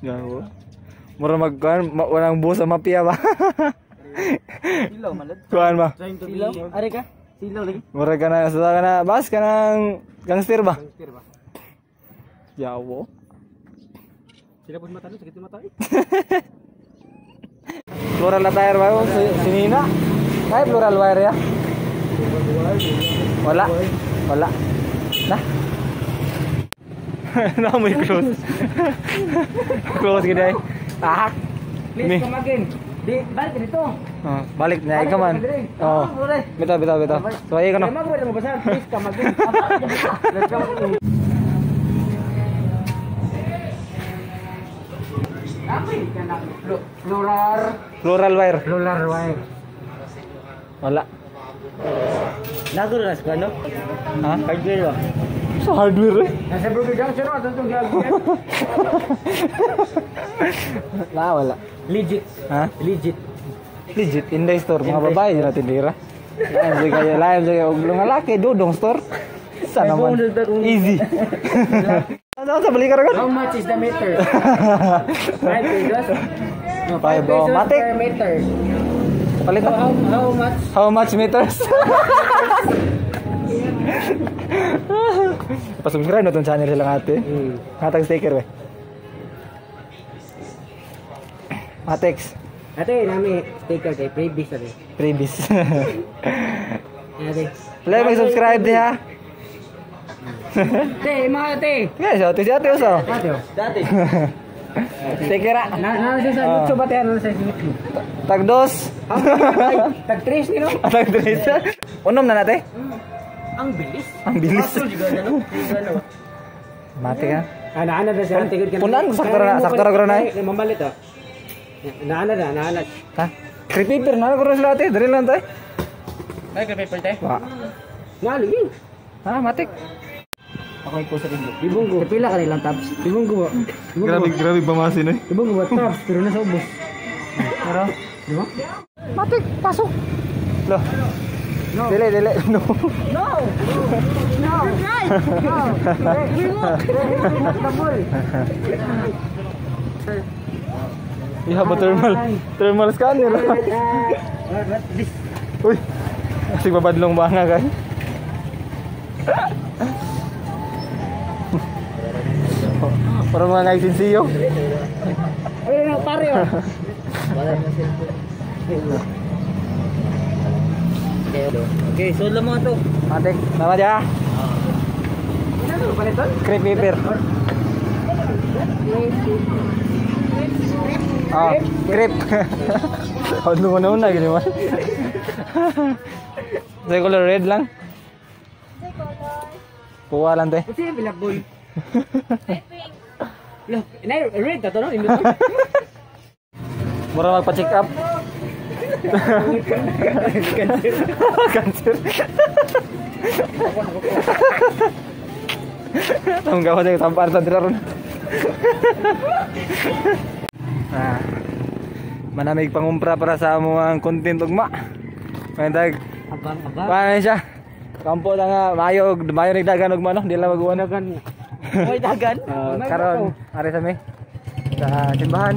Yawo. Mura magkuhan, walang buhos sa mapia ba? Silaw malad. Kuhan ba? Silaw. Ari ka? Silaw lagi. Mura ka na, sa ka na, bas ka ng gangster ba? Gangster ba? Yawo. Sila pun mata sakit mata. Plural na tire ba yun? Sinina? Kaya plural wire ya? Wala. Wala. Nah. Nah, may close. Close gini ay. Ahak. Please come again. Di balik dito. Oh, balik na ikaw man. Oh. Bitaw. So ay kono. Please come again. Let's go. Plural wire. Plural wire. Wala. Nago na sa ano? Ha? Hardware ba? Sa hardware eh. Nasa Burger Junction ato tong gagawin. Wala. Legit. Ha? Legit. Legit Inday store mga babae na tindira. Lain saya og mga lalaki dudong store. Sa naman. Easy. Ano sa bali ka ron? How much is the meter? 5 pesos. No, 5 pesos matik. per meter. Palit So, how much? How much meters? Pasubscribe na itong channel silang ate. Hatag sticker eh. Matex. Ate, nami sticker kay freebies ate. Freebies. Ate. Wala may subscribe di ha. Ate, mga ate. Yes, si ate uso. Ate. Dati. Sticker ah. Na sa YouTube ate ano sa YouTube. Tag dos. Tag 3 ni no? Tag tres. Unom na nate. Ang bilis. Ang bilis. Mati ka. Ana na sa tigod ka. Punan sakto ra garo nay. Mamalit ah. Naana. Ha? Creepy na garo sila ate, dali lang tay. Ay ka paper tay. Wa. Nali. Ha, matik. Ako ikaw sa tinggo. Ibunggo. Pila ka nilang tabs. Ibunggo ba? Grabe bamasin eh. Ibunggo ba tabs pero nasa ubos. Pero, Di ba? matik, pasok. Loh. No. Dili. No. No. No. No. You have a thermal scanner. Uy. Kasi babadlong ba nga kan? Parang mga naisinsiyo. Ay, na pare oh. Okay, so mo to. Matik, nama dia. Ano pa nito? Crepe paper. Ah, crepe. Ano na gini man. Sa color red lang. Puwa lang te. Kasi black boy. Look, red to no? Mura magpa-check up. Cancer. Tong gawa sa tampar sa diraron. Manamig pangumpra para sa among content ugma. Mandag. Abang. Paano siya? Kampo na nga mayo nagdagan ugma no, di lang mag-uwan Dagan. Oy, dagan. Karon ari sa mi sa simbahan.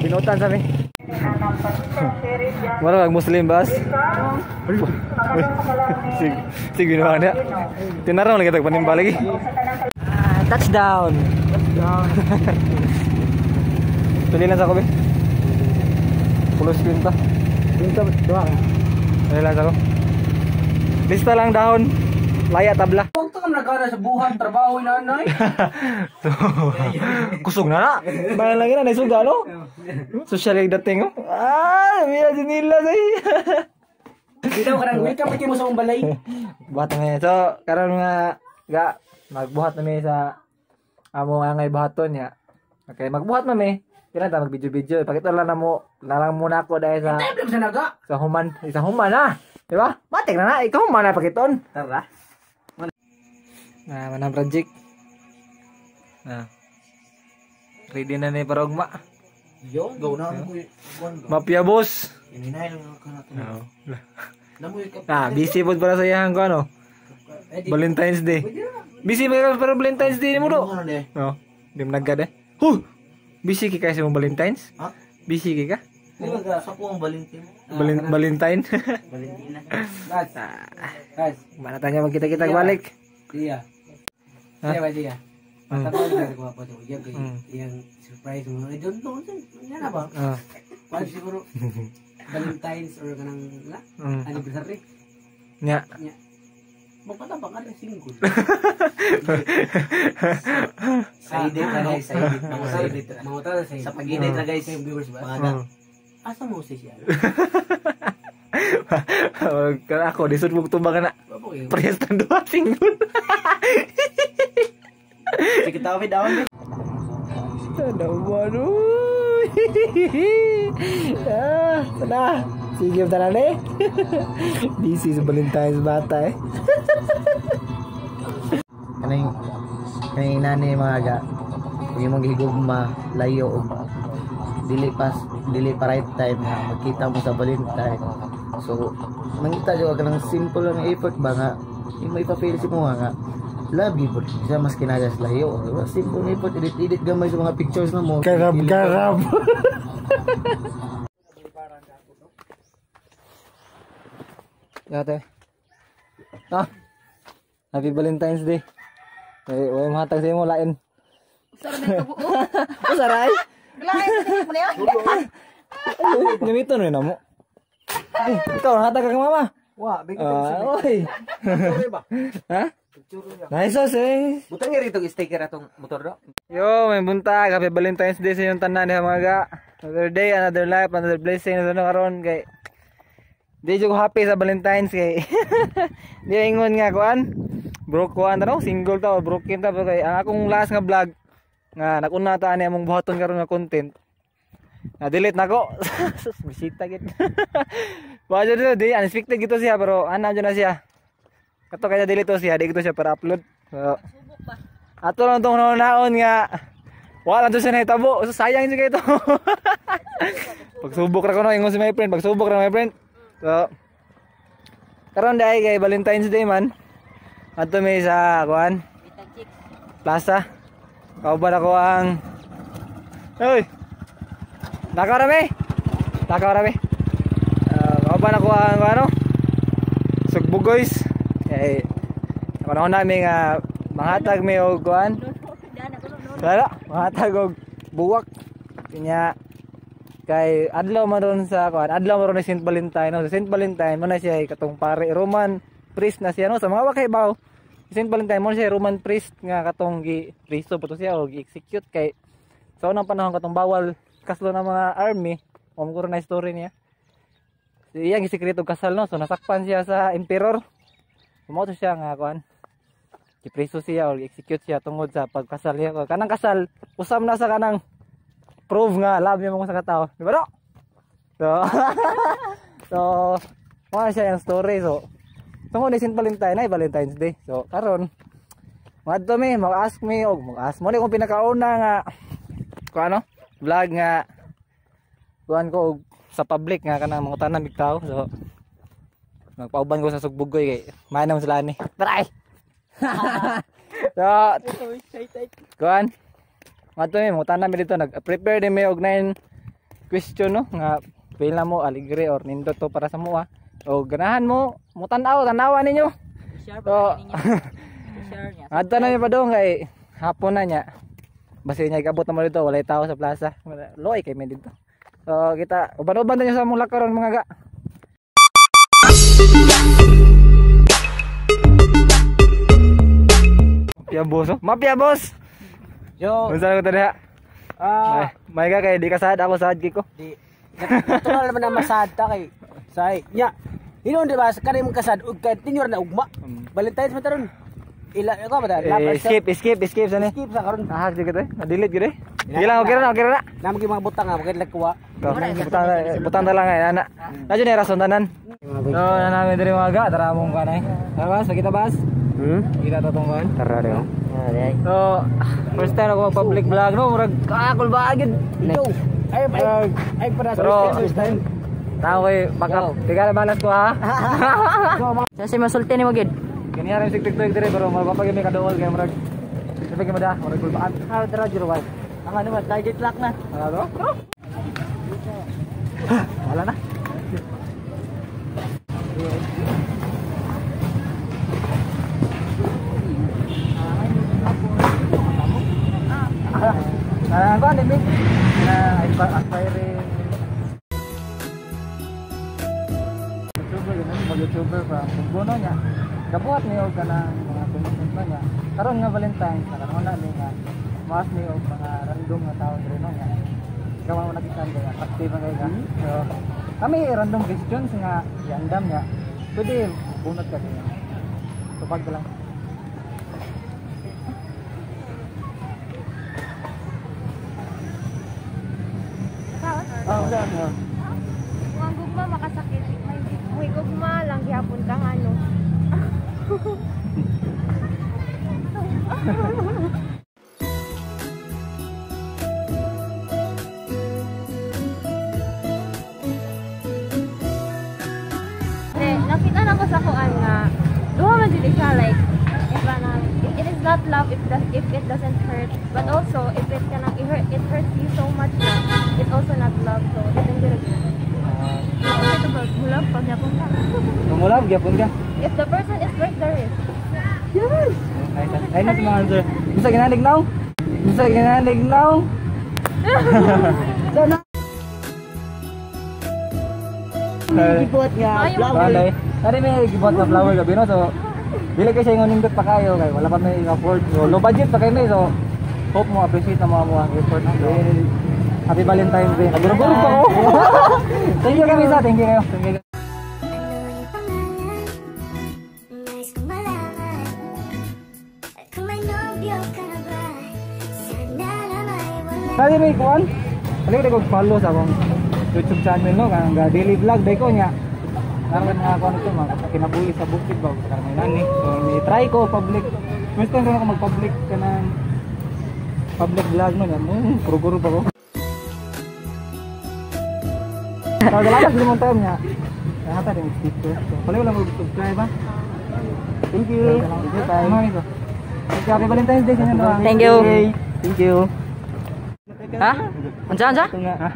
Binutan sa mi. Wala kag Muslim bas. Sig ginawa niya. Tinaraw lagi tag panimba lagi. Touchdown. Tuloy lang sa ko be. Pulos kwinta. Dito doa. Tuloy lang sa ko. Lista lang dahon. Laya tabla. Huwag ka nagkana sa buhan, trabaho inanay. Kusog na. Bayan lagi na naisuga no. Social yung dating oh. Mira nila say. Dito karang welcome pati mo sa balay. Buhat na so karon nga magbuhat na mi sa amo nga ngay buhaton ya. Okay, magbuhat na mi. Kailan ta mag-video. Pakita lang lang muna ako dahil sa Sa naga. sa human na. Di ba? Matik na ikaw human na pakiton. Tara. Manang project. Ready na ni para ugma. Yo, go na ako. Mafia boss. Ininail nga ka natin. Busy po para sa iyahan ko ano. Valentine's Day. Busy ba para Valentine's Day mo do? No. Di mo nagad eh. Busy ka kasi mong Valentine's? Ha? Busy ka? Dili ka sa ko ang Valentine. Valentine? Valentina. Guys, Mana tanya magkita-kita balik. iya. Ha? Iya, Pak, iya. Hmm. Mata ko ko apa tuh? Yang Hmm. yang surprise mo. I don't know. Yan ba? Ah. Paano siguro Valentine's or kanang na anniversary. Nya. Nya. Magpataba ka na single. Sa edit na guys, sa edit. Mga sa edit. Mga tao Sa pag-edit na guys. Same viewers ba? Mga Asa mo si siya? Kalau aku disuruh tumbangan nak Apa kayo? perhiasan dua single. sige tawid daw. Ada baru. Sudah. Sige bentar deh. This is Valentine's bata eh. Kaning nani mga ga. Kung imong gihigugma layo og dili pa right time nga magkita mo sa Valentine. So mangita jud ka ng simple lang effort ba nga imo ipapili si mo nga love you bro. Isa mas kinagas layo. Diba? Simple effort edit gamay sa mga pictures na mo. Garap. Yate. Ah. Happy Valentine's Day. Way mahatag sa imo lain. Usaray. Gamito na mo. Ay, ikaw hatag ka mama. Wa, Oy. Ha? Nice eh. Butang nga rito sticker atong motor do. Yo, may buntag. Happy Valentine's Day sa inyong tanan diha mga ga. Another day, another life, another blessing na karon kay di jud ko happy sa Valentine's kay di ingon nga kuan. Broke kuan tanaw, single ta o broken ta kay ang akong last nga vlog nga nakuna ta ani among buhaton karon nga content. Na delete nako. Bisita gid. Wa jud di unexpected gito siya pero ana jud na siya. Kato kaya delete to siya, di gito siya para upload. So, ato lang tong naon nga wala to siya nahitabo. So, sayang siya ito. Pagsubok ra ko no ingon si my friend, pagsubok ra my friend. So, karon dai kay Valentine's Day man. Ato may sa kuan. Plaza. Kauban ako ang Hoy. Nakarami. Kauban ako ang ano? Sugbugoys. Eh ako namin nga mahatag mi og kuan. Wala, mahatag og buwak. Kanya kay adlaw man ron sa kuan, adlaw man ron ni Saint Valentine, no? Sa Saint Valentine mo na siya katong pare Roman priest na siya no sa mga wakay baw. Saint Valentine mo na siya Roman priest nga katong gi priso pa to siya og execute kay sa unang panahon katong bawal kaslo ng mga army. Mo ko na story niya. Iyang gisikreto kasal no, so nasakpan siya sa emperor. Sumoto siya nga kuan. Gipriso siya or execute siya tungod sa pagkasal niya. Kanang kasal usam na sa kanang prove nga love niya mo sa katao. Di ba no? So mo siya yung story. So tungod ni Saint Valentine ay Valentine's Day. So karon madto mi mag-ask me og mag-ask mo ni kung pinakauna nga kung ano vlog nga kuan ko og sa public nga kanang mga tanan big tao. So nagpauban ko sa Sugbugoy kay may naman sila ni. Try. So kuan madto mi mga tanan mi dito nag-prepare din mi og 9 question no nga fail na mo aligre or nindot to para sa mua. O ganahan mo tanawa ninyo. So adto na mi pa dong kay hapon na nya. Basta niya ikabot naman dito, walay tao sa plaza. Loy kay may dito. So kita uban-uban tayo sa mong lakaron mga ga. Mafia boss, oh. Mafia boss. Yo, Unsa ko tadi ha? May ga kay di ka sad ako sad ko. di natural naman na masad ta kay say nya. Inon di ba kani mong kasad ug kay tinyor na ugma. Valentine's man taron. Ila ko ba ta? Escape sana. Skip sa karon. Ahag di kita. Na-delete gid eh. Gilang okay na. Namo gi mga butang nga magid kuha. Butang ta lang ay ana. Nadyo ni rason tanan. So na namin diri mga ga, tara mong kanay. Tara sa kita bas. Kita tatungkan. Tara rin. So first time ako mag-public vlog no, murag kakul ba agad. Yo, ay para sa first time. Tao koy backup. Tiga balas ko ha. Sa si masulti ni mo gid. Kanya rin sig TikTok dire pero magpapagay mi kadool kay murag. Sabi kay mada, murag kulbaan. Ah, tara juro wai. naman, target lock na. Ano? Wala na. Ano ba, Nimik? Aspiring YouTuber, yun mag-YouTuber pa. Kung guno niya, kabuhat niyo ka ng mga commitment ba niya. Karon nga Valentine's, nakaroon na niya, mas niyo mga random na tao rin niya. Ikaw mo nakita niya, active nga kayo. So, kami random questions nga, yandam niya. Pwede, bunot ka niya. Tupag ka lang. Oh, no. Ang gugma makasakit. May gugma lang gihapon kang ano. Nakita na ko sa kuan nga duha man jud siya like it is not love if it doesn't hurt, but also if it cannot it hurts you so much na it's also not love, so depende rin. Ito ba love pag yapon ka? Tumulab, gyapon ka. If the person is worth the risk. Yes! Ay na si mga answer. Gusto ginalig now? Gusto ginalig now? Gibot nga, Ayaw. flower. Balay. Tadi may gibot na flower gabi no, so dili kay siya nindot pa kayo kay wala pa may afford. So low budget pa kay may, so hope mo appreciate na mga ang effort na. Happy Valentine's Day. Nagurugurug pa ko. Thank you kami sa, thank you kayo. Thank you. Kali may kuan. Kali ko follow sa akong YouTube channel no, kang daily vlog day ko nya. Karon mga kuan ito mga kinabuhi sa bukid ba karon may nani. So ni try ko public. Mas ko mag-public kanang public vlog no nya. Guru-guru pa ko. Kagalakas din mo time nya. Hata din sticker. So pala wala mo subscribe ba? Thank you. Thank you tayo. Happy Valentine's Day sa inyo. Thank you. Thank you. Ha? Ansa? Ito nga.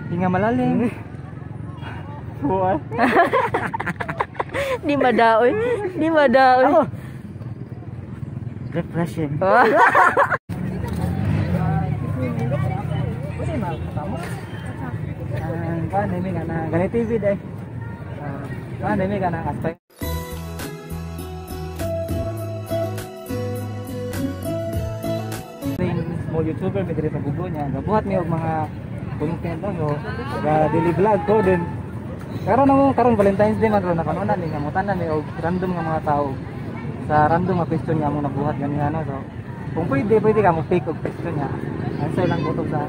Hinga malalim. Buwan. Di madaoy. Di madaoy. Refreshing. Kan ini kana gani TV deh. Kan ini kana aspek. Small YouTuber may diri sa Bugo niya. Gabuhat mi og mga content no. Ga daily vlog ko din. Karon Valentine's Day man ron nakanunan ni ngamutan na mi og random nga mga tao. Sa random nga question nga mo nabuhat gani ano, so kung pwede ka mo pick og question niya. Answer lang butog sa.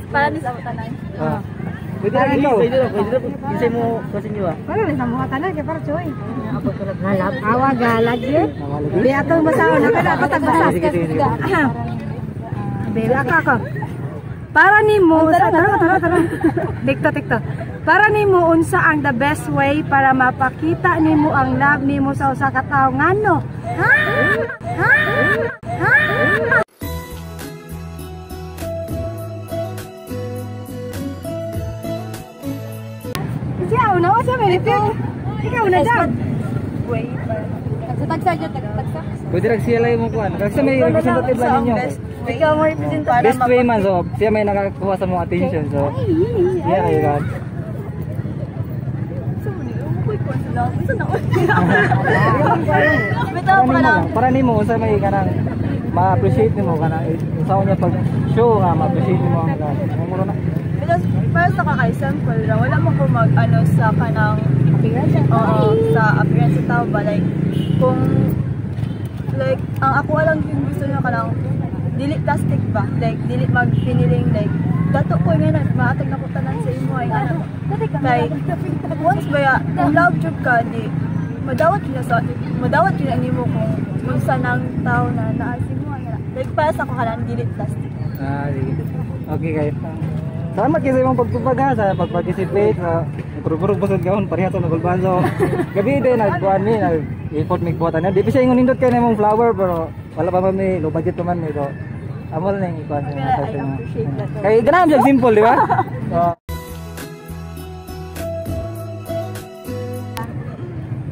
Para ni sa tanan. Pwede na ikaw. Isa mo kasi niyo ah. Para ni sa mga tanan kay para choy. Awa galag yun. Di atong basaon na kada patag basa. Bela ka. Para nimo tara. Tikto. Para nimo unsa ang the best way para mapakita nimo ang love nimo sa usa ka tawo ngano? Ikaw na dyan. Way. Tagsa dyan, tagsa. Pwede rin siya lang mo kuhan. Kasi may representative lang ninyo. Ikaw mo representative. Best way man, so siya may nakakuha sa mga attention. So, yeah, kayo ka. Para nimo unsa may kanang ma-appreciate nimo kanang usaw niya pag show nga ma-appreciate nimo ang muro na. Because first naka-example ra wala mo ko mag ano sa kanang sa appearance sa tao ba like kung like ang ako lang yung gusto niya kanang dili plastic ba like dili magpiniling like dato ko nga na maatag na ko tanan sa imo ay ano kay once ba ya love jud ka di madawat yun nimo kung unsa nang tao na naasi mo like para sa ko kanang dili plastic. Sige. Okay kayo. Salamat kasi mong pagtupag ha sa pag-participate sa Puro-puro busog gahon pareha to nagulban so. Gabi din nagkuan mi nag-effort mig buhatan na. Di pa siya ingon nindot kay namong flower pero wala pa man may low budget pa man mi so. Amo na yung ikuan sa mga person. Kay ganaan siya simple di ba? So,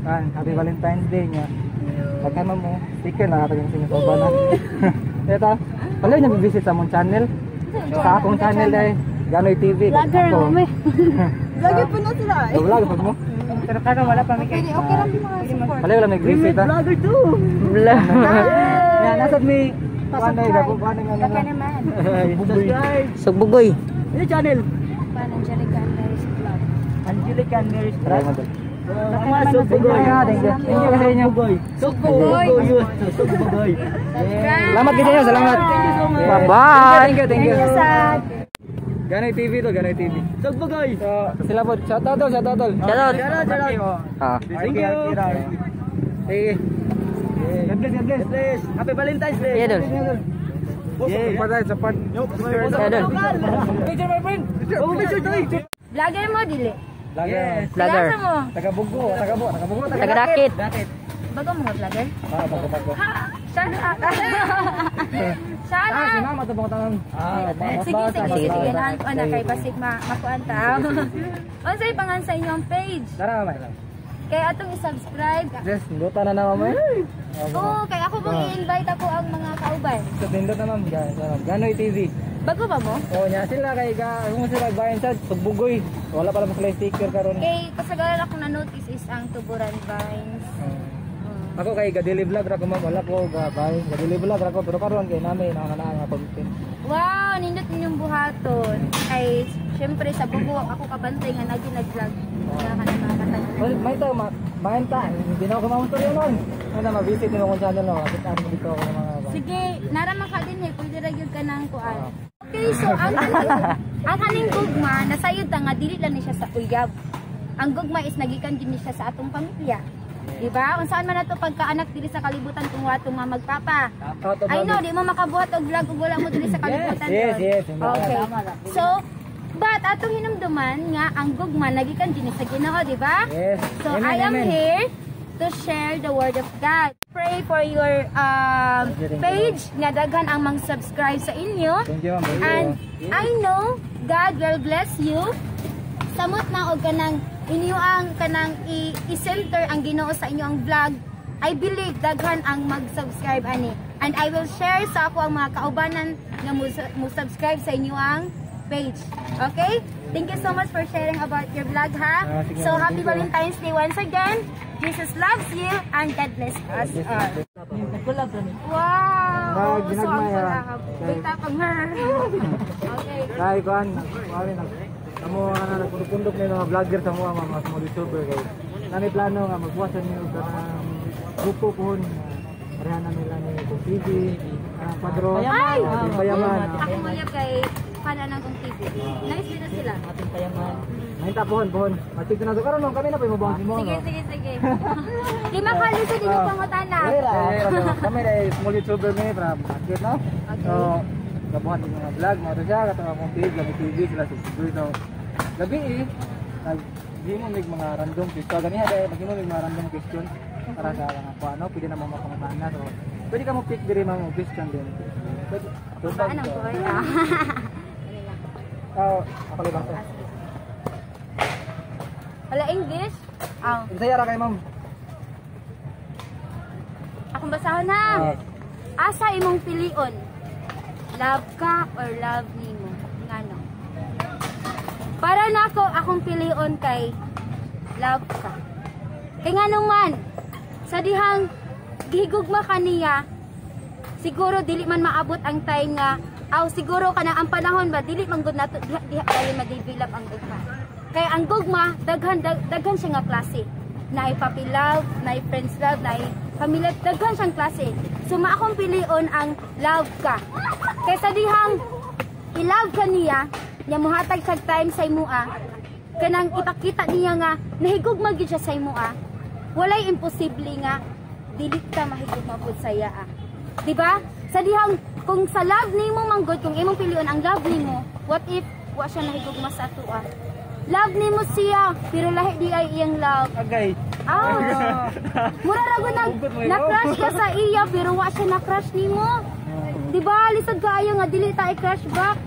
happy Valentine's Day niya. Pagkama mo, sticker na natin yung sinusoba na. Ito, pala niya visit sa mong channel. Sa akong channel dahil Ganoy TV. Vlogger Ako. mo, may. Lagi po na sila eh. So, vlog pag mo. Pero kano wala pa may Okay lang yung mga support. Pala wala may visit ha. vlogger too. Yan, nasad may paano yung gapo, paano yung Baka naman. Subscribe. Sugbugoy. Ano channel? Paano Angelica and Mary's Vlog. Angelica and Mary's Try mo Vlog. doon. Subscribe. Thank you kasi inyo. Subscribe. Subscribe. Salamat kasi inyo, salamat. Thank you so much. Bye-bye. Thank you. Sad. Ganoy TV to, Ganoy TV. Subscribe. So, sila po, shoutout daw, shoutout daw. Shoutout. Ah. Thank you. Sige. God bless, God bless. Bless. Happy Valentine's Day. Yeah, Dol. Support. Yeah, Dol. Picture my friend. Oh, picture tayo. Vlogger mo, dili. Yes. Vlogger. Kilasa mo. Taga-Bugo, taga-Bugo. Taga-Dakit. Bago mo vlogger? Ah, bago. Shout out. Shout Ah, si out. Mama to bang tanong. Sige. Naan ko na kay basig makuan ta. Unsay pangan sa inyong page? Tara, mamay lang. Kay atong i-subscribe. Yes, nindota na mamay. Oo, kay ako mo i-invite ako ang mga kauban. So, nindot naman, Ganoy TV. Bago ba mo? Oh, nya sila kay kung sila bayan sa Tugbugoy. Wala pala mo sticker karon. Kay kasagaran ako na-notice is ang Tuburan Vines. Ako kay Gadili Vlog ra ko ma'am, wala ko gabay. Gadili Vlog ra ko pero karon kay namin nga content. Wow, nindot ninyong buhaton. Ay, syempre sa bugo ako kabantay nga nagi nag-vlog. Nga ka na mga Well, may tayo, mahinta. Hindi na ako kumamuntor yun nun. Ano, ma-visit nyo akong channel, no? Kapit ano dito ako ng mga... Sige, naraman ka din eh, pwede ra gyud ka nang kuan. Okay, so ang kaning gugma nasayod ta nga dili lang ni siya sa uyab. Ang gugma is nagikan din ni siya sa atong pamilya. Diba? Unsaan man nato pagkaanak dili sa kalibutan kung wato nga magpapa. I know, di mo makabuhat og vlog ug wala mo dili sa kalibutan. Yes. Okay. So, but atong hinumduman nga ang gugma nagikan din sa Ginoo, di ba? Yes. So Amen, I am amen. here to share the word of God. Pray for your page nga daghan ang mang-subscribe sa inyo. Thank you, ma'am. And I know God will bless you. Samot na og kanang inyo ang kanang i-center ang Ginoo sa inyo ang vlog. I believe daghan ang mag-subscribe ani. And I will share sa ako ang mga kaubanan nga mo subscribe sa inyo ang page. Okay? Thank you so much for sharing about your vlog ha. Sige, So thank happy you. Valentine's Day once again. Jesus loves you and God bless us all. Wow! So ang sarap. Kita pag Okay. Kaya kuhan, kamo nga nagpundok na yung mga vlogger sa mga small YouTuber kay nani plano nga magbuwasan niyo sa grupo pohon pareha na nila ni TV, Padro, Ay! Payaman. Ako mayab kay kanan ng TV. Nice din na sila. Mahita pohon. Matig na to karon no kami na pa mabuhat mo. Sige. Di makalusod din yung pangutana. Kami na small YouTuber ni para market no. So gabuhat ng mga vlog mo siya katong akong page ng TV sila subscribe so gabi di mo mig mga random question gani hada pag mo mig mga random question para sa mga ano pwede na mo mapangutan na so pwede ka mo pick diri mga question din pwede Baan ang boy? ako lang ba Wala English? Bisaya ra kay ma'am Akong basahon na. Asa imong pilion? Love ka or love nimo? Ngano? Para nako akong pilion kay love ka. Kay nganong man sa dihang gihigugma kaniya siguro dili man maabot ang time nga siguro kana ang panahon ba dili man gud nato diha kay ma-develop ang gugma. Kay ang gugma daghan siya nga klase. Naay puppy love, naay friends love, naay pamilya, daghan siyang klase. So akong pilion ang love ka. Kay sa dihang i-love ka niya, niya muhatag sa time sa imua, kanang ipakita niya nga nahigugma gyud siya sa imua. Walay imposible nga dili ka mahigugma pud sa iya. Diba? Sa dihang kung sa love nimo manggod, kung imong pilion ang love nimo, what if wa siya nahigugma sa atoa? love nimo siya pero lahi di ay iyang love. Agay. Ah. Mura ra gud na-crush ka sa iya pero wa siya na-crush nimo. Di ba lisod kaayo nga dili ta i-crush back.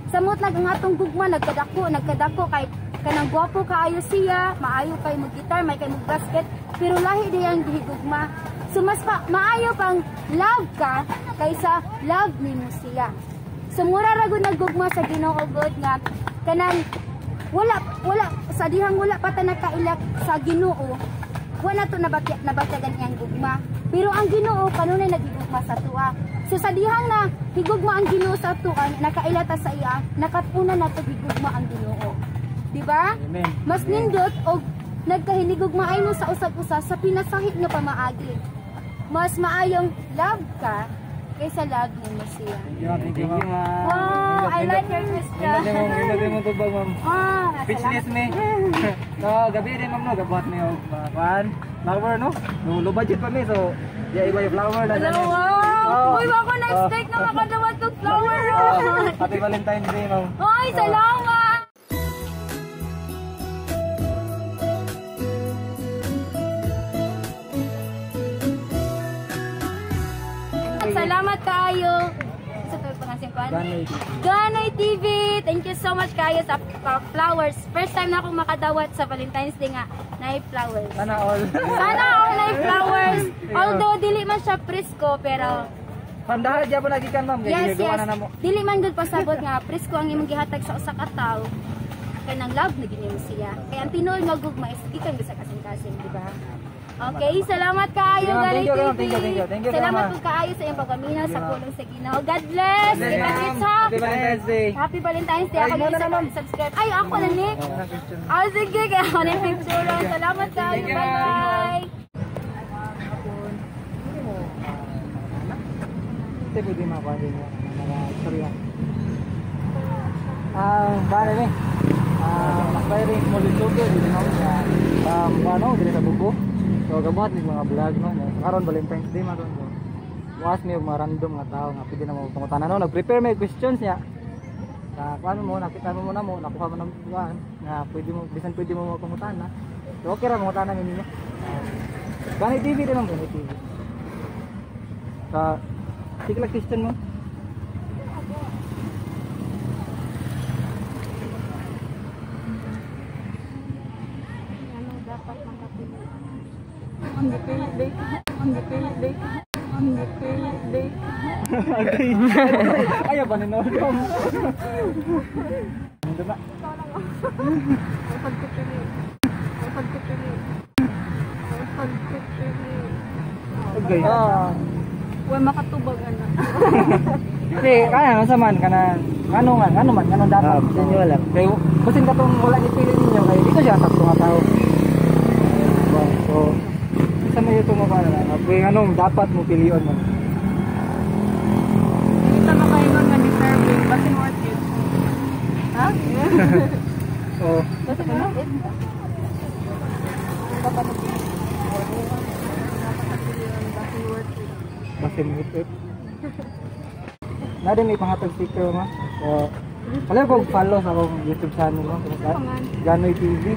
Samot lang ang atong gugma nagkadako kay kanang gwapo kaayo siya, maayo kay mag-guitar, may kay mag-basket, pero lahi di ang gihigugma. So mas maayo pang love ka kaysa love nimo siya. So mura ra gud naggugma sa Ginoo gud nga kanang wala sa dihang wala pa ta nakailak sa Ginoo. Wala to nabatyagan iyang gugma. Pero ang Ginoo kanunay nagigugma sa tuwa. So sa dihang na higugma ang Ginoo sa tuwa, nakailata sa iya, nakatuna na to higugma ang Ginoo. Di ba? Mas nindot og nagkahinigugmaay mo sa usab-usa sa pinasahit nga pamaagi. Mas maayong love ka kaysa love mo siya. Thank you, ma'am. Wow, I like your question. Hindi mo to ba, ma'am? Speechless me. So, gabi din, ma'am, no? Gabuhat me og flower, no? Low budget pa me, so yeah, iba yung flower na. Wow! Uy, ako na-expect na makadawat kong flower. Happy Valentine's Day, ma'am. Ay, salamat! Salamat kayo sa Ganay TV. Thank you so much kayo sa flowers. First time na akong makadawat sa Valentine's Day nga na flowers. Sana all. Sana all na flowers. Although dili man siya presko pero Pandahan diya po nagikan, ma'am. yes. Dili man gud pasabot nga presko ang imong gihatag sa usa ka tawo. Kay nang love na gini mo siya. Kay ang tinuod nga gugma is gikan sa kasing-kasing, di ba? Okay, salamat kaayo Ganay TV. Thank you. Salamat po kaayo sa iyong pagpaminaw sa pulong sa Ginoo. God bless. Kita-kits ha. Happy Valentine's Day. Happy Valentine's Day. Ako lang subscribe. Ay, ako na ni. Sige, kaya ako na yung picture. Salamat kaayo. Bye-bye. Ito pwede mapagin mo. Mga istorya. Bale ni. Nakpairing mo lusugo. Dili mo siya. Ano, dili sa buko. So gabuhat ni mga vlog no. Karon Valentine's Day man ron. Was mi og mga random nga tao nga pwede na mo pangutanan no. Nag-prepare may questions niya. Sa paano mo nakita mo na mo nakuha mo ng buwan nga pwede mo bisan pwede mo pangutana. So okay ra pangutanan ninyo. Ganay TV din ang Ganay TV. Sa sige lang question mo. Ayaw ba ninood ko? Hindi ba? Okay. Huwag makatubagan na. Kasi kaya nga saman ano man dapat Inyo wala. kay kusin ka tong wala ipili ninyo kay dito siya sakto nga tao. So isa mo yung tumapa na kung anong dapat mo piliyon mo. Hindi tama kayo nga deserving. Basin worth it. Ha? So Basin worth it? basin ipit. Na din may pangatag sticker mo. So alam ko follow sa akong YouTube channel mo. Ganoy TV.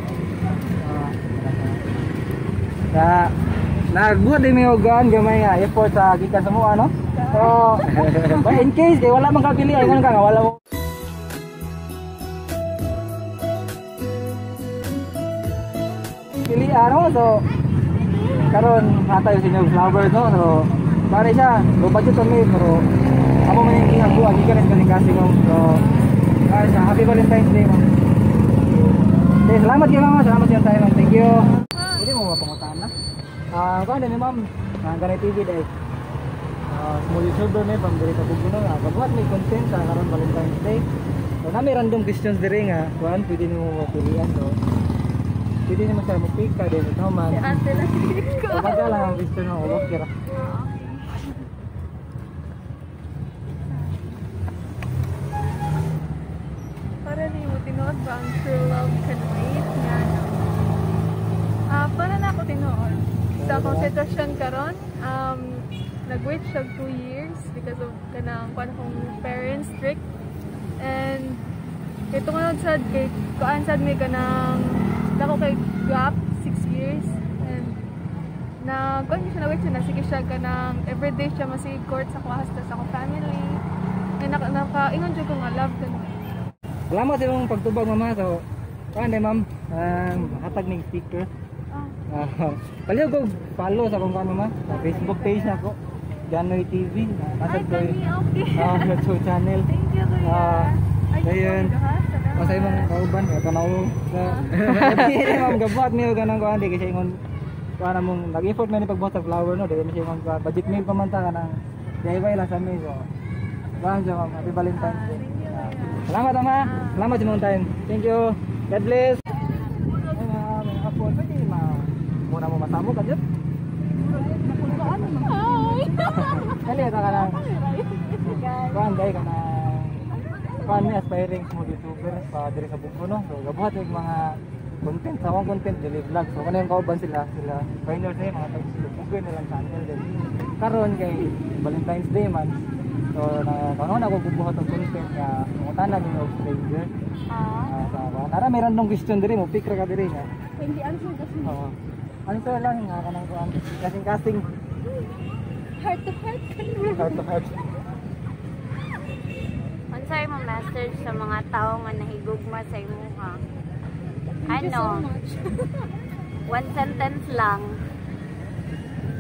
Nagbuhat din may ugaan gamay nga effort sa gikan sa mo ano. So but in case kay wala man kabili ay ka nga wala mo. Pili ano so karon hatayo sa inyong flower no. So pare siya, do budget kami pero amo man yung ginag buwan gikan sa kasing mo. So guys, happy Valentine's Day mo. Okay, salamat kayo mama, salamat kayo tayo. Thank you. Pwede mo mapangutan na? Kung ano ni ma'am, Ganay TV dahil small YouTuber may pambili sa bugo na kabuhat may content sa karon Valentine's Day. So na may random questions dire nga, kuan pwede nimo mapilian so. Pwede nimo sa mo pick ka din ito man. Ate lang ko. Kapag lang ang question mo, okay ra. Para ni mo tinuod ba ang true love can wait nga no? Para na ako tinuod. Sa akong sitwasyon karon, nag-wait siya 2 years because of kanang kung parents strict and Kay tungod sad kay kuan sad may kanang dako kay gap 6 years and na kuan siya na work siya na sige siya kanang everyday siya masig court sa kuha sa ako family. And naka-ingon jud ko nga love ka. Salamat sa imong pagtubag mama. So kuan day ma'am, hatag ning speaker. Paliw ko follow sa akong mama sa Facebook page na ko. Janoy TV. Nasad ko YouTube channel. Thank you kuya. Ayun. Sa imong kauban kay tanaw sa dili ma'am gabuhat niyo ganang kuan di kasi ingon kuan among nag-effort man ni pagbuhat sa flower no, dili man siya imong budget meal pa man ta kanang DIY lang sa mi so. Kuan siya ma'am, happy Valentine's Day. Salamat ama. Salamat sa imong time. Thank you. God bless. Ay ma'am, hapon pwede ma'am. Muna mo masamo ka dyan. Kali ito ka lang. Kuhan day ka na kuhan may aspiring small YouTuber pa diri sa Bugbo no. So gabuhat yung mga content, sa akong content, daily vlog. So kung yung kauban sila pioneers na yung mga tagbugboy nilang channel din. Karon kay Valentine's Day man. So kung ako gubuhat ng content nga mangutanan yung stranger. Nara may random question diri mo, pick ra ka diri nga. Hindi answer kasi. Oo. Answer lang nga kanang kuan. Kasing Heart to heart. heart to heart. Unsay mo message sa mga tao nga nahigugma sa imuha? Thank you so much. One sentence lang.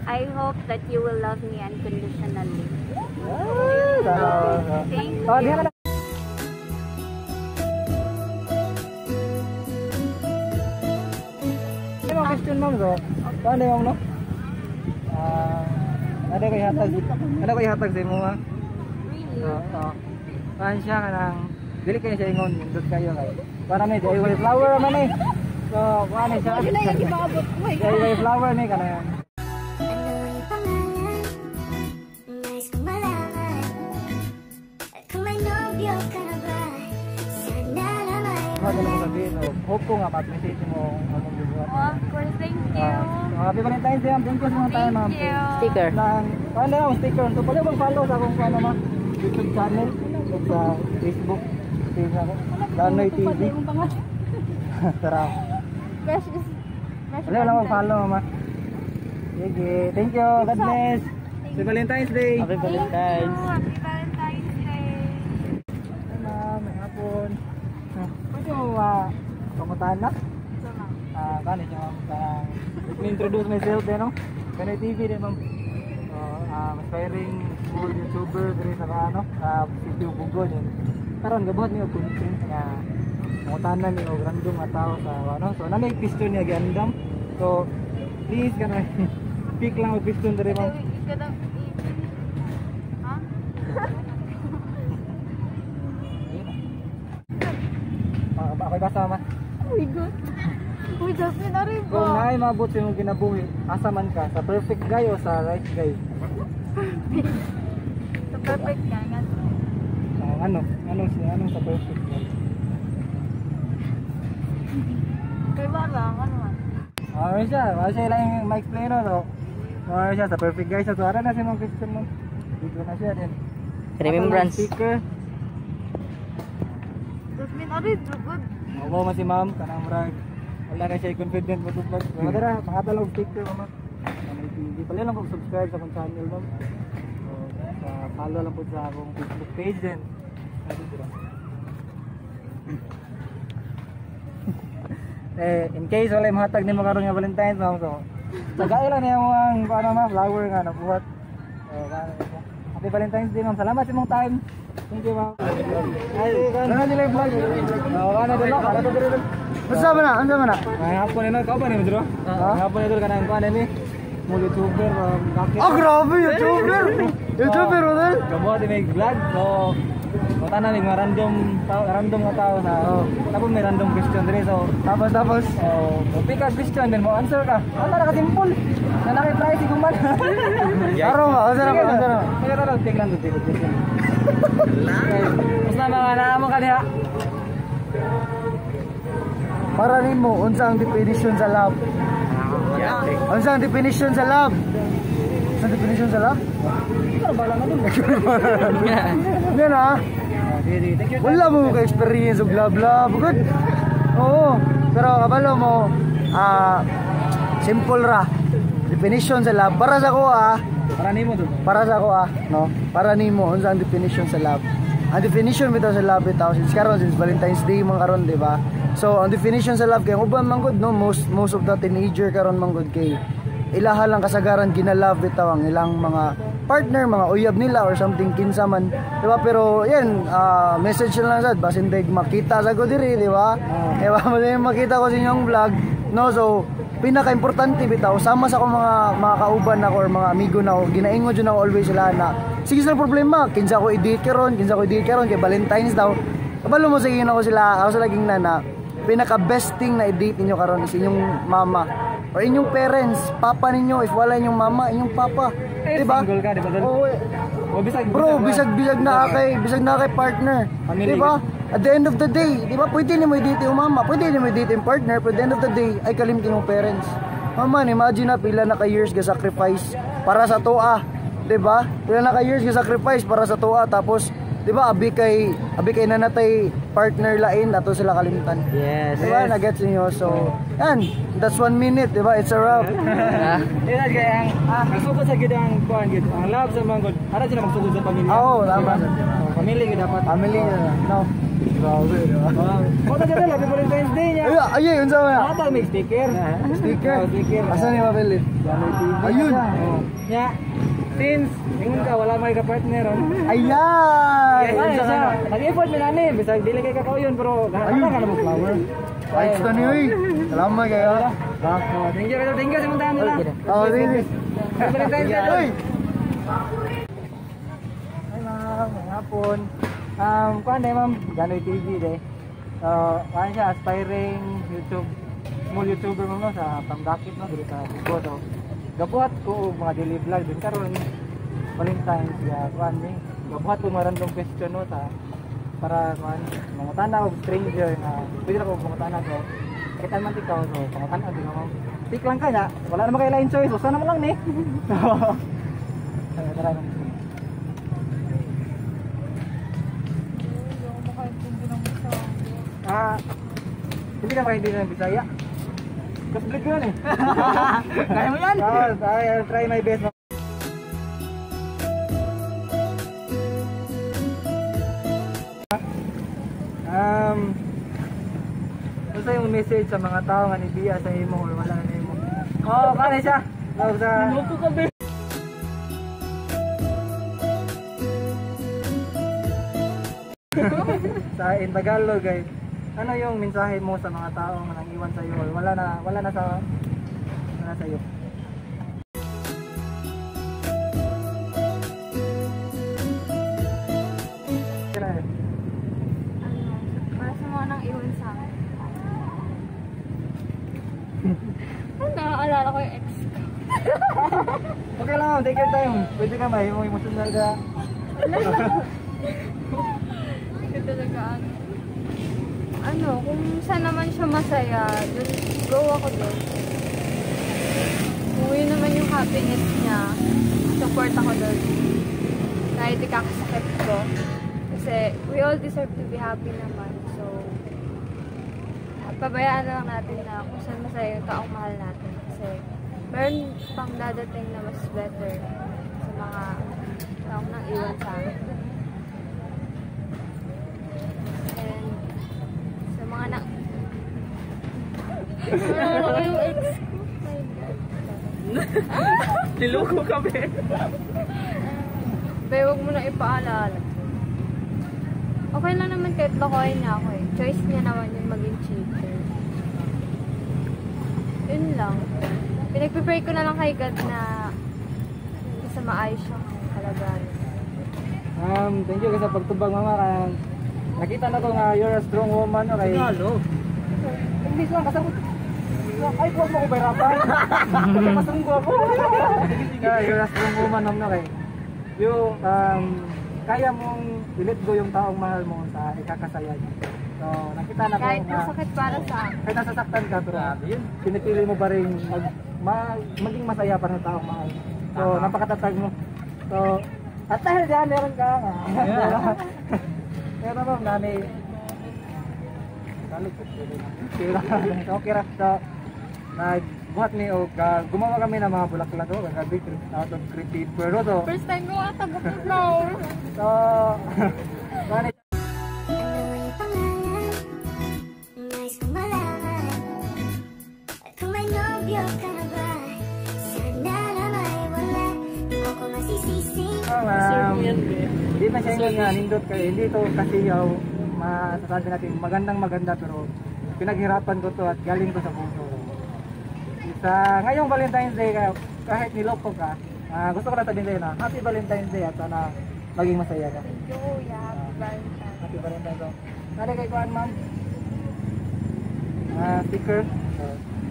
I hope that you will love me unconditionally. Thank you. Oh, diha ka na. Ano ang question mo so? Paano yung no? Ano ko ihatag sa imo ha? Really? Oo. Paano siya kanang dili kayo siya ingon indot kayo kay. Para may DIY flower man eh. So, paano siya? DIY flower ni kanang hope ko nga ma-appreciate mo ang bubuhat. Of course, thank you. Happy Valentine's Day, ma'am. Thank you sa mga tayo, ma'am. Sticker. Paano yung sticker? So, pwede bang follow sa akong paano, ma'am? YouTube channel at sa Facebook page ako. Janoy TV. Tara. Crush is Pwede lang mag-follow, ma'am. Sige. Thank you. God bless. Happy Valentine's Day. Happy Valentine's. Happy Valentine's Day. Hi, ma'am. May hapon. Pwede mo pangutahan na? Kani siya ma'am. Let me introduce myself din, no? Janoy TV din, ma'am. Aspiring small YouTuber diri sa ano, City of Bugbo din. Karon gabuhat niyo content nga mangutanan niyo random nga tao sa ano. So na may question niya giandam. So please kana pick lang og question diri, ma'am. Ako basa, ma'am. Oh my god. Uy, Justin, na rin po. Kung naay maabot sa imong kinabuhi, asa man ka, sa perfect guy o sa right guy? So perfect ka nga. Anong sa perfect guy? Kay Bara, ano man? Wala siya lang yung ma-explain no, so siya sa perfect guy sa tuwara na si mga question mo. Dito na siya din. Remembrance. Speaker. Justin, na rin, so good. Mabaw man si ma'am, kanang murag. Wala ka siya confident mo tupad. Madara, pangatalaw sticker ma'am. Hindi pala lang kung subscribe sa akong channel ma'am. So, follow lang po sa akong Facebook page din. In case wala yung mahatag ni makaroon nga Valentine's ma'am. So, tagay lang niya mga paano ma'am, flower nga nabuhat. Happy Valentine's Day ma'am. Salamat sa mong time. Thank you ma'am. Ay, ano nila yung vlog? Ano dito? Ano dito? Asa man na? Ay, hapon na ka ba ni Medro? Hapon na ka nang kuan ni mo YouTuber bakit? Oh, grabe YouTuber. YouTuber udah. Kamu ada make vlog. So, kota na mga random nga tao sa. Tapos may random question diri. So, tapos pick a question then mo answer ka. Ano na ka simple. Na naki-try si Guman. Aro ba? Asa na? Kaya ra tingnan dito. Mas na mga naamo ka diha. Para nimo unsa ang definition sa love? Unsa ang definition sa love? Unsa ang definition sa love? Ikaw bala na dun. Yan ha. Thank you. Wala mo ka-experience og love, good. Oo, pero kabalo mo, simple ra. Definition sa love para sa ko Para nimo to. para sa ako no? Para nimo unsa ang definition sa love? Ang definition bitaw sa love bitaw since Valentine's Day man karon, di ba? So ang definition sa love kay uban man gud no, most of the teenager karon man gud kay ilaha lang kasagaran ginalove bitaw ang ilang mga partner, mga uyab nila or something kinsa man, di ba? Pero yan, message na lang sad basin day makita sa ko diri, di ba? Di ba mo makita ko sa inyong vlog, no? So pinaka-importante bitaw sama sa akong mga kauban nako or mga amigo nako, ginaingon jud ako always sila na sige sa problema kinsa ko i-date karon kay Valentine's daw. Kabalo mo sige nako sila, ako sa laging nana, pinaka best thing na i-date ninyo karon is inyong mama or inyong parents, papa ninyo. If wala inyong mama, inyong papa, di ba? Single ka, di ba? Oo, bisag na kay partner, di ba? At the end of the day, di ba, pwede ni mo i-date yung mama, pwede ni mo i-date yung partner, but at the end of the day, ay kalimtin yung parents. Mama, imagine na pila na ka years ga sacrifice para sa toa, di ba? Pila na ka years ga sacrifice para sa toa, tapos, di ba, abi kay nanatay partner lain, ato sila kalimtan. Yes. Di ba, na-gets niyo? So, yan, that's 1 minute, di ba? It's a wrap. Yan kaya ang magsugod sa gid ang kuan gid. Ang love sa mga gud. Ara sila magsugod sa pamilya. Oo, tama. Pamilya gid dapat. Family na, no? Grabe, di ba? Ko ta gid Happy Valentine's Day niya. Ayun, unsa man? Ata may sticker. Sticker? Sticker. Asa ni Mabel? Ayun! Nya. Since ingon ka wala may ka-partner ron. Ayan! Unsa ka? Nag-effort mi nani, bisag dili kay kakauyon pero ayun ka na mo flower. Right to ni uy. Salamat kayo. Thank you sa mga nila. Oh, sige. Happy Valentine's Day. Uy! Hi ma'am, ngayong hapon. Kuan day ma'am, Ganoy TV day. Kuan siya, aspiring small YouTuber mo no, sa Pamdakit no, dito sa Cebu. So, gabuhat ko og mga daily vlog din karon Valentine's ya kuan ni. Gabuhat ko mga random question no sa para kuan mga tanaw og stranger na pwede ra ko mga tanaw so kita man ikaw so mga tanaw din mo. Tik lang kanya, wala naman kay line choice, so sana mo lang ni. So, tara lang. Hindi na maintindihan ng Bisaya. Kasi vlog yun eh. Kaya mo yan. I'll try my best. Ano yung message sa mga tao nga ni Bia sa imo or wala na imo? Oo, kaya siya. Sa Loko ka be. sa in Tagalog guys. Ano yung mensahe mo sa mga tao nga nang-iwan sa iyo or wala na sa iyo? Para sa mga nang iwan sa akin. Naaalala ko yung ex ko. Okay lang, take your time. Pwede ka may emotional ka. Hindi talaga kung saan naman siya masaya, dun, go ako doon. Kung yun naman yung happiness niya, support ako doon. Kahit ikakasakit ko. Kasi we all deserve to be happy naman. So, pabayaan na lang natin na kung saan masaya yung taong mahal natin. Kasi meron pang dadating na mas better sa mga taong nang iwan sa akin. And sa mga na... yung ex ko. My God. Niloko ka be. Pero huwag mo na ipaalala. Okay lang naman kahit lokohin niya ako eh. Choice niya naman yung maging cheater. Yun lang. Pinagpipray ko na lang kay God na isa maayos siyang kalagayan. Thank you sa pagtubag mama kaya nakita na ko nga you're a strong woman okay. English lang kasabot. Ay huwag mo ko bayrapan. Masunggo ako. You're a strong woman no kay. You kaya mong i-let go yung taong mahal mo sa ikakasaya niya. So nakita na ko Kahit na masakit para sa akin. kahit nasasaktan ka pero pinipili mo ba rin maging masaya para sa taong mahal. So napakatatag mo. So at dahil dyan meron ka nga. kaya ma'am nani okay ra so nagbuhat ni o gumawa kami ng mga bulaklak o big out of creep paper no so First time ko ata flower. so kani hindi na siya nga nindot kayo hindi to kasi yaw masasabi natin maganda pero pinaghirapan ko to at galing ko sa puso sa ngayong Valentine's Day kahit niloko ka gusto ko na sabihin sa'yo na Happy Valentine's Day at sana maging masaya ka Happy Valentine's Day nari kay kuhan ma'am sticker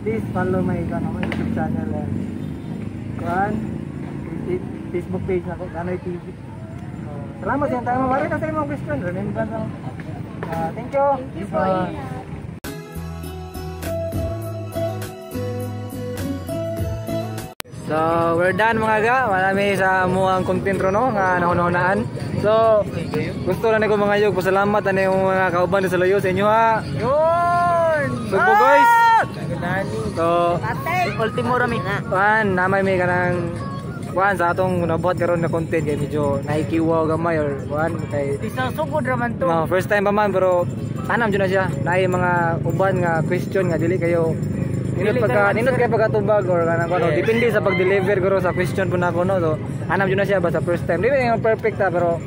please follow my YouTube channel and kuhan Facebook page na ko Ganoy TV salamat sa tayo mawari na sa imong question remember no thank you so we're done mga ga marami sa muang content ro no nga nahunahunaan so gusto na ko mga yug pasalamat ani yung mga kauban sa layo sa inyo ha yun so guys so Ultimo rami na. namay may kanang kuan sa atong nabuhat karon na content kay medyo naikiwaw gamay or kuan kay Isasugod raman to. first time pa man pero tanam jud na siya naay mga uban nga question nga dili kayo nindot kay pagkatubag or kanang kuno depende sa pag-deliver guro sa question po nako no so tanam jud na siya basta first time dili nga perfect ta pero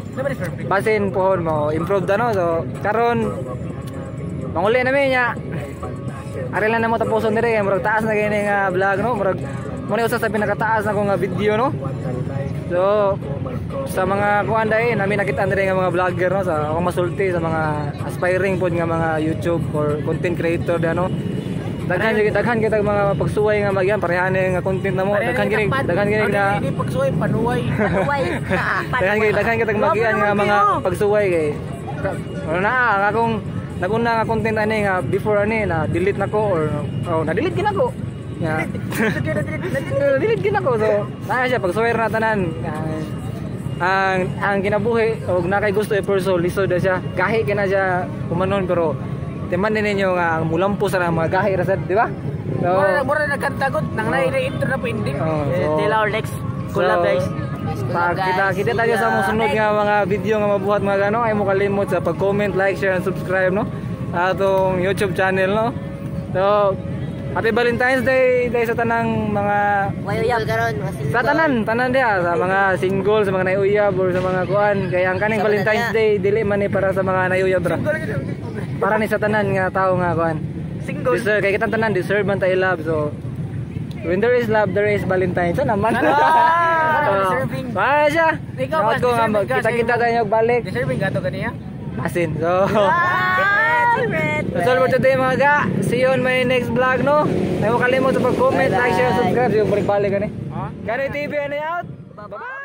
basin pohon mo improve da no so karon manguli na mi nya ari lang na mo tapuson dire murag taas na gani nga vlog no murag muna usa sa pinakataas na ko nga video no so sa mga kuan dai namin nakita dire nga mga vlogger no sa akong masulti sa mga aspiring pod nga mga YouTube or content creator da no daghan kita mga pagsuway nga magyan parehane nga content na mo daghan gini na pagsuway panuway daghan kita magyan nga mga pagsuway kay na akong naguna nga content ani nga before ani na delete nako or na-delete ginako yeah. Delete ginako so na siya pagsuway na tanan ang kinabuhi og nakay gusto e person lisod siya gahi kina siya kumanon pero timan ninyo nga mulampo sa mga gahi ra sad di ba so mura nagkantagot nang na-intro na po ending till our next collab guys kita tayo sa musunod nga mga video nga mabuhat mga gano ay mo kalimot sa pag-comment, like, share and subscribe no atong YouTube channel no so Happy Valentine's Day sa tanang mga uyab karon sa tanan dia sa mga single sa mga nayuyab or sa mga kuan kaya ang kaning Valentine's Day dili man ni para sa mga nayuyab ra para ni sa tanan nga tao nga kuan single deserve kay kita tanan deserve man ta i-love so when there is love there is Valentine's so naman deserving ba siya ikaw ko nga kita tayo balik deserving gato kaniya asin so that's all for today mga ga see you on my next vlog no ay mo kalimot sa pag-comment like share subscribe yung balik-balik ani Ganoy TV ani out bye bye